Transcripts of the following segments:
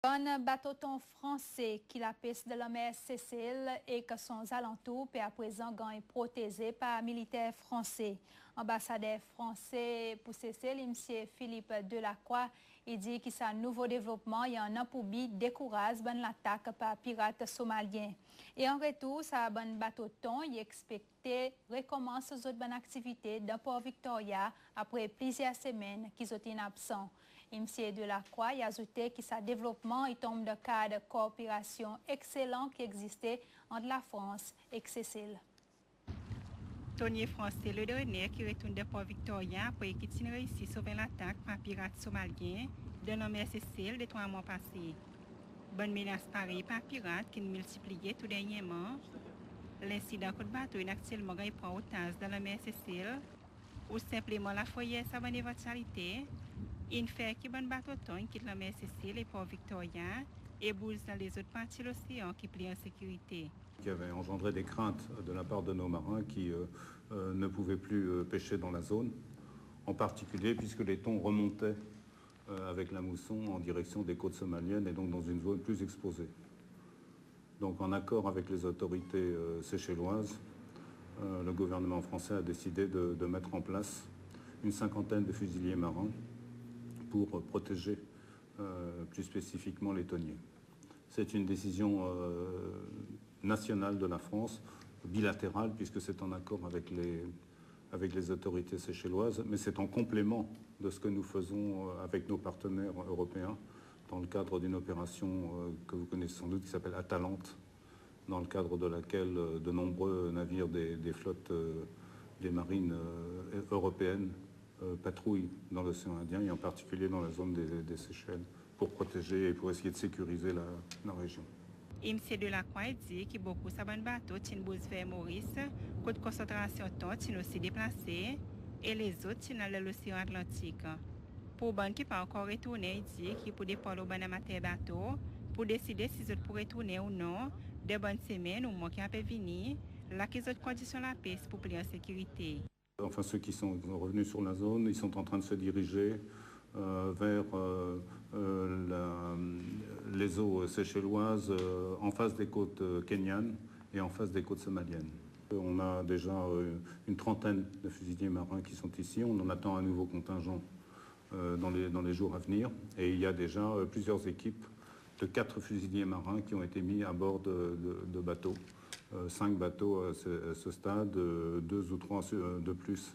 Un bateau-ton français qui la piste de la mer Sicile et que son alentour peut à présent gagne protégé par militaires français. Ambassadeur français pour Sicile, M. Philippe Delacroix, il dit que ce nouveau développement y en a pour but décourage l'attaque par pirates somaliens. Et en retour, ça bon bateau-ton, il expecté recommence aux autres bonnes activités dans Port Victoria après plusieurs semaines qu'ils ont été absents. M. Delacroix a ajouté que ce développement est tombe de cas de coopération excellent qui existait entre la France et Sicile. Tonnier français le dernier qui retourne de Port Victoria après qu'il ait réussi à sauver l'attaque par pirates somaliens de la mer Sicile de 3 mois passés. Bonne menace pareille par pirates qui multipliait tout dernièrement. L'incident coup de bateau est actuellement pris en otage dans la mer Sicile ou simplement la foyer sa bonne éventualité. Il fait que bon bateau-ton quitte la mer Sicile et Port Victoria et bouge dans les autres parties de l'océan qui plient en sécurité. Qui avait engendré des craintes de la part de nos marins qui ne pouvaient plus pêcher dans la zone, en particulier puisque les thons remontaient avec la mousson en direction des côtes somaliennes et donc dans une zone plus exposée. Donc en accord avec les autorités séchelloises, le gouvernement français a décidé de mettre en place une cinquantaine de fusiliers marins pour protéger plus spécifiquement les thoniers. C'est une décision nationale de la France, bilatérale, puisque c'est en accord avec les autorités séchelloises, mais c'est en complément de ce que nous faisons avec nos partenaires européens dans le cadre d'une opération que vous connaissez sans doute qui s'appelle Atalante, dans le cadre de laquelle de nombreux navires des flottes des marines européennes patrouillent dans l'océan Indien et en particulier dans la zone des Seychelles pour protéger et pour essayer de sécuriser la région. M. Delacroix dit que beaucoup de bateaux sont vers Maurice, côte concentration sont aussi déplacés et les autres sont dans l'océan Atlantique. Pour les qui pas encore retourné, il dit qu'il peut dépendre au amateur bateau pour décider si ils pourraient retourner ou non, de bonnes semaines ou mois qui peuvent venir, là qu'ils ont conditions la piste pour plier en sécurité. Enfin, ceux qui sont revenus sur la zone, ils sont en train de se diriger vers les eaux séchelloises en face des côtes kenyanes et en face des côtes somaliennes. On a déjà une trentaine de fusiliers marins qui sont ici. On en attend un nouveau contingent dans les jours à venir. Et il y a déjà plusieurs équipes de 4 fusiliers marins qui ont été mis à bord de bateaux. 5 bateaux à ce stade, 2 ou 3 de plus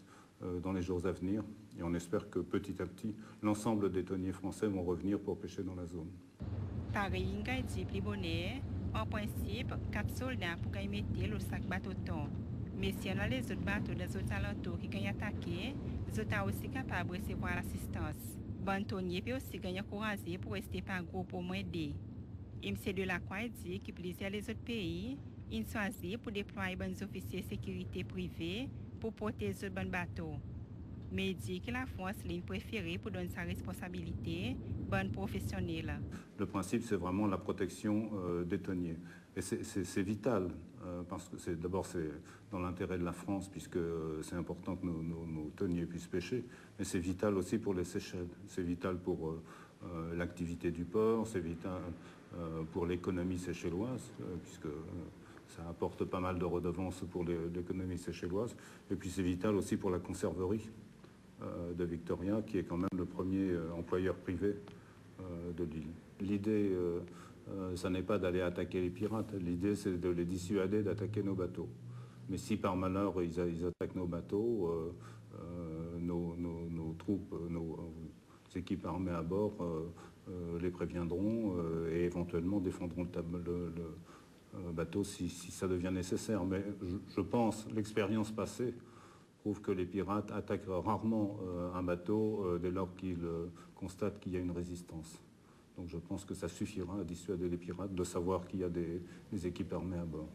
dans les jours à venir. Et on espère que petit à petit, l'ensemble des thoniers français vont revenir pour pêcher dans la zone. Pareil, dit Plibonnet, en principe, 4 soldats pour gagner le sac bateau-ton. Mais si on a les autres bateaux des autres alentours qui gagnent attaquer, ils sont aussi capables de recevoir l'assistance. Bon thonier peut aussi gagner courage pour rester par groupe au moins aider. M. Delacroix dit que plusieurs les autres pays, ils choisissent pour déployer des officiers de sécurité privés pour protéger les bons bateaux. Mais il dit que la France est préférée pour donner sa responsabilité, bonne professionnelle. Le principe, c'est vraiment la protection des thoniers. Et c'est vital, parce que d'abord c'est dans l'intérêt de la France, puisque c'est important que nos thoniers puissent pêcher, mais c'est vital aussi pour les Seychelles. C'est vital pour l'activité du port, c'est vital pour l'économie séchelloise, puisque ça apporte pas mal de redevances pour l'économie séchelloise. Et puis c'est vital aussi pour la conserverie de Victoria, qui est quand même le premier employeur privé de l'île. L'idée, ça n'est pas d'aller attaquer les pirates, l'idée c'est de les dissuader d'attaquer nos bateaux. Mais si par malheur ils attaquent nos bateaux, nos troupes, nos équipes armées à bord les préviendront et éventuellement défendront le bateau si ça devient nécessaire. Mais je pense, l'expérience passée prouve que les pirates attaquent rarement un bateau dès lors qu'ils constatent qu'il y a une résistance. Donc je pense que ça suffira à dissuader les pirates de savoir qu'il y a des équipes armées à bord.